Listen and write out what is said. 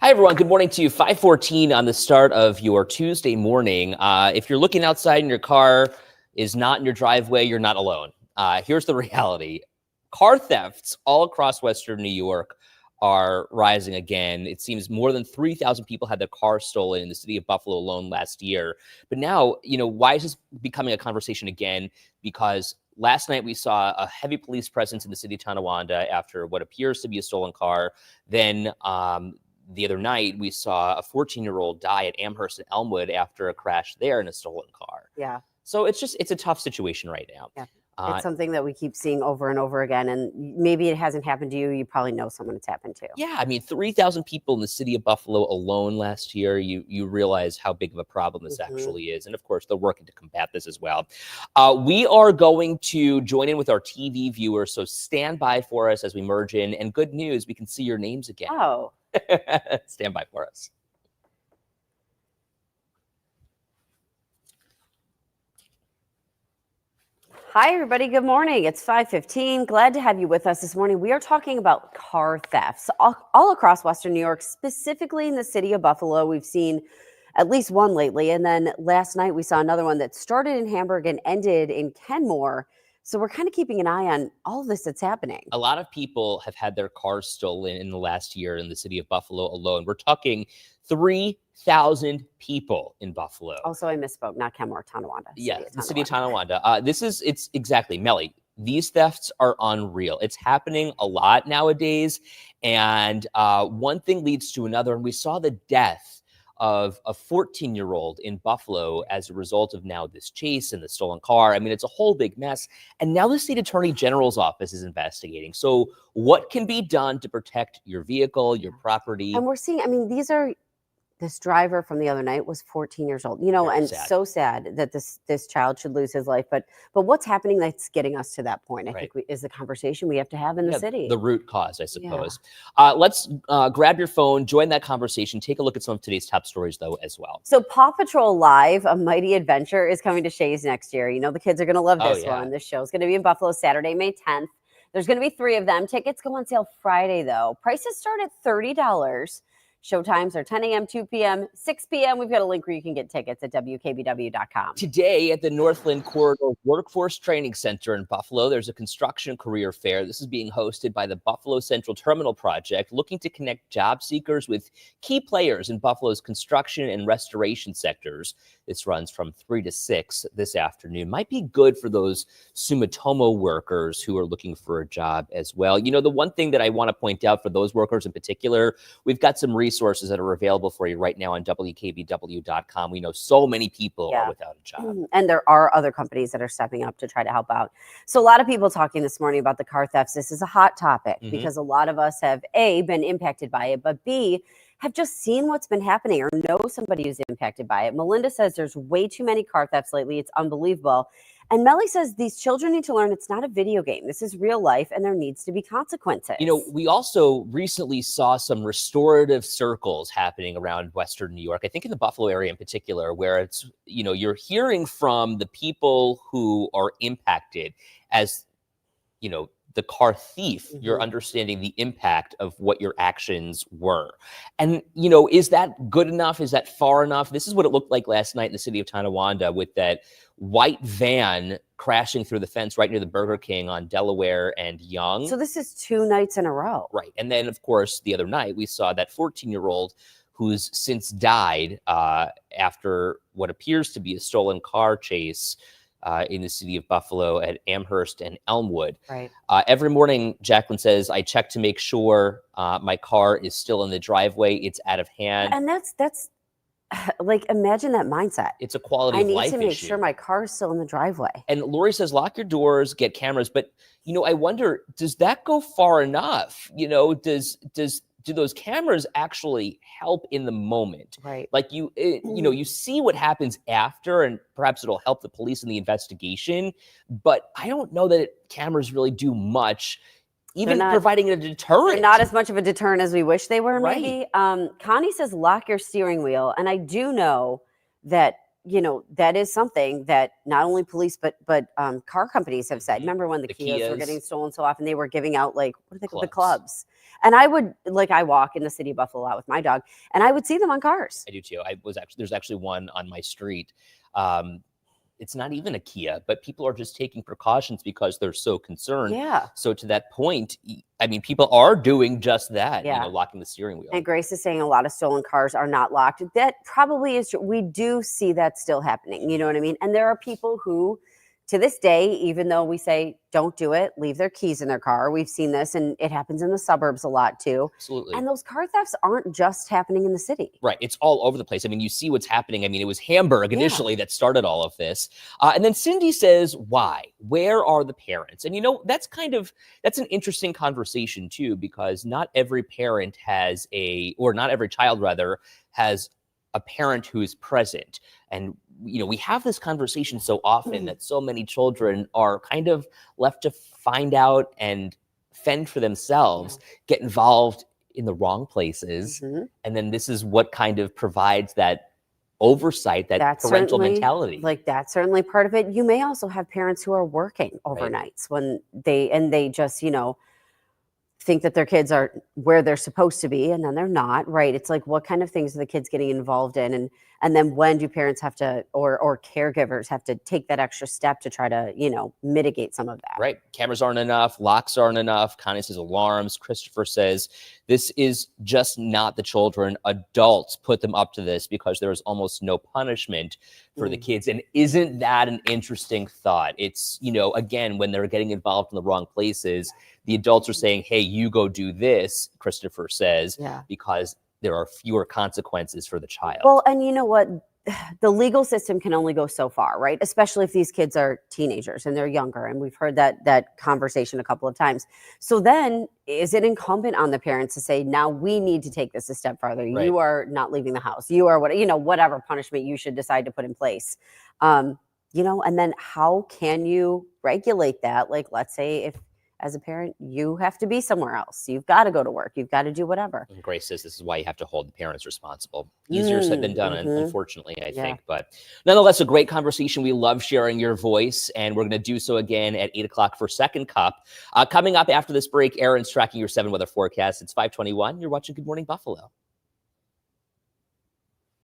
Hi, everyone. Good morning to you. 5:14 on the start of your Tuesday morning. If you're looking outside and your car is not in your driveway, you're not alone. Here's the reality. Car thefts all across Western New York are rising again. It seems more than 3,000 people had their cars stolen in the city of Buffalo alone last year. But now, why is this becoming a conversation again? Because last night we saw a heavy police presence in the city of Tonawanda after what appears to be a stolen car. Then, the other night, we saw a 14-year-old die at Amherst and Elmwood after a crash there in a stolen car. Yeah. So it's a tough situation right now. Yeah. It's something that we keep seeing over and over again. And maybe it hasn't happened to you. You probably know someone it's happened to. Yeah, I mean, 3,000 people in the city of Buffalo alone last year. You realize how big of a problem this actually is. And of course, they're working to combat this as well. We are going to join in with our TV viewers. So stand by for us as we merge in. And good news, we can see your names again. Oh. Stand by for us. Hi, everybody. Good morning. It's 5:15. Glad to have you with us this morning. We are talking about car thefts all across Western New York, specifically in the city of Buffalo. We've seen at least one lately. And then last night we saw another one that started in Hamburg and ended in Kenmore. So we're kind of keeping an eye on all of this that's happening. A lot of people have had their cars stolen in the last year in the city of Buffalo alone. We're talking 3,000 people in Buffalo. Also, I misspoke, not Kenmore, Tonawanda. Yeah, the city of Tonawanda. It's exactly, Melly. These thefts are unreal. It's happening a lot nowadays. And one thing leads to another. And we saw the death of a 14-year-old in Buffalo as a result of now this chase and the stolen car. I mean, it's a whole big mess. And now the state attorney general's office is investigating. So what can be done to protect your vehicle, your property? And we're seeing, this driver from the other night was 14 years old, Very and sad. so sad that this child should lose his life. But what's happening that's getting us to that point, I think is the conversation we have to have in the city. The root cause, I suppose. Let's grab your phone, join that conversation, take a look at some of today's top stories, though, as well. So Paw Patrol Live, A Mighty Adventure, is coming to Shays next year. The kids are going to love this one. This show is going to be in Buffalo Saturday, May 10th. There's going to be 3 of them. Tickets go on sale Friday, though. Prices start at $30. Showtimes are 10 a.m., 2 p.m., 6 p.m. We've got a link where you can get tickets at WKBW.com. Today at the Northland Corridor Workforce Training Center in Buffalo, there's a construction career fair. This is being hosted by the Buffalo Central Terminal Project, looking to connect job seekers with key players in Buffalo's construction and restoration sectors. This runs from 3 to 6 this afternoon. Might be good for those Sumitomo workers who are looking for a job as well. The one thing that I want to point out for those workers in particular, we've got some resources that are available for you right now on WKBW.com. We know so many people are without a job. And there are other companies that are stepping up to try to help out. So a lot of people talking this morning about the car thefts. This is a hot topic because a lot of us have, A, been impacted by it, but B, have just seen what's been happening or know somebody who's impacted by it. Melinda says there's way too many car thefts lately. It's unbelievable. And Melly says these children need to learn it's not a video game. This is real life, and there needs to be consequences. We also recently saw some restorative circles happening around Western New York, I think in the Buffalo area in particular, where it's, you're hearing from the people who are impacted as, the car thief, you're understanding the impact of what your actions were. And, is that good enough? Is that far enough? This is what it looked like last night in the city of Tonawanda with that white van crashing through the fence right near the Burger King on Delaware and Young. So this is 2 nights in a row. Right. And then, of course, the other night we saw that 14-year-old who's since died after what appears to be a stolen car chase in the city of Buffalo at Amherst and Elmwood. Right. Every morning, Jacqueline says, I check to make sure my car is still in the driveway. It's out of hand. And that's like, imagine that mindset. It's a quality of life issue. I need to make sure my car is still in the driveway. And Lori says, lock your doors, get cameras. But, I wonder, does that go far enough? Do those cameras actually help in the moment? Right. Like you see what happens after, and perhaps it'll help the police in the investigation. But I don't know that cameras really do much, even providing a deterrent. They're not as much of a deterrent as we wish they were, maybe. Connie says, lock your steering wheel. And I do know that, that is something that not only police, but car companies have said. Remember when the Kias were getting stolen so often, they were giving out, like, what do they call the clubs? And I would, like, I walk in the city of Buffalo a lot with my dog, and I would see them on cars. I do too. There's actually one on my street. It's not even a Kia, but people are just taking precautions because they're so concerned. Yeah. So to that point, I mean, people are doing just that, Yeah. locking the steering wheel. And Grace is saying a lot of stolen cars are not locked. That probably is true. We do see that still happening. You know what I mean? And there are people who, to this day, even though we say don't do it, leave their keys in their car. We've seen this, and it happens in the suburbs a lot too. Absolutely. And those car thefts aren't just happening in the city. Right. It's all over the place. I mean, you see what's happening. I mean, it was Hamburg initially that started all of this. And then Cindy says, why? Where are the parents? And, that's an interesting conversation too, because not every parent or not every child rather, has a parent who is present. And, we have this conversation so often that so many children are kind of left to find out and fend for themselves, get involved in the wrong places. And then this is what kind of provides that oversight, that parental mentality. Like, that's certainly part of it. You may also have parents who are working overnights when they just, think that their kids are where they're supposed to be, and then they're not, right? It's like, what kind of things are the kids getting involved in? And then when do parents have to, or caregivers have to take that extra step to try to, mitigate some of that? Right. Cameras aren't enough. Locks aren't enough. Connie says alarms. Christopher says this is just not the children. Adults put them up to this because there is almost no punishment for the kids. And isn't that an interesting thought? It's, again, when they're getting involved in the wrong places, the adults are saying, hey, you go do this, Christopher says, because there are fewer consequences for the child. Well, and you know what? The legal system can only go so far, right? Especially if these kids are teenagers and they're younger. And we've heard that conversation a couple of times. So then is it incumbent on the parents to say, now we need to take this a step farther. Right. You are not leaving the house. You are whatever punishment you should decide to put in place. And then how can you regulate that? Like, let's say if, as a parent, you have to be somewhere else. You've got to go to work. You've got to do whatever. And Grace says this is why you have to hold the parents responsible. Easier said than done, unfortunately, I think. But nonetheless, a great conversation. We love sharing your voice, and we're going to do so again at 8 o'clock for Second Cup. Coming up after this break, Aaron's tracking your 7 weather forecast. It's 5:21. You're watching Good Morning Buffalo.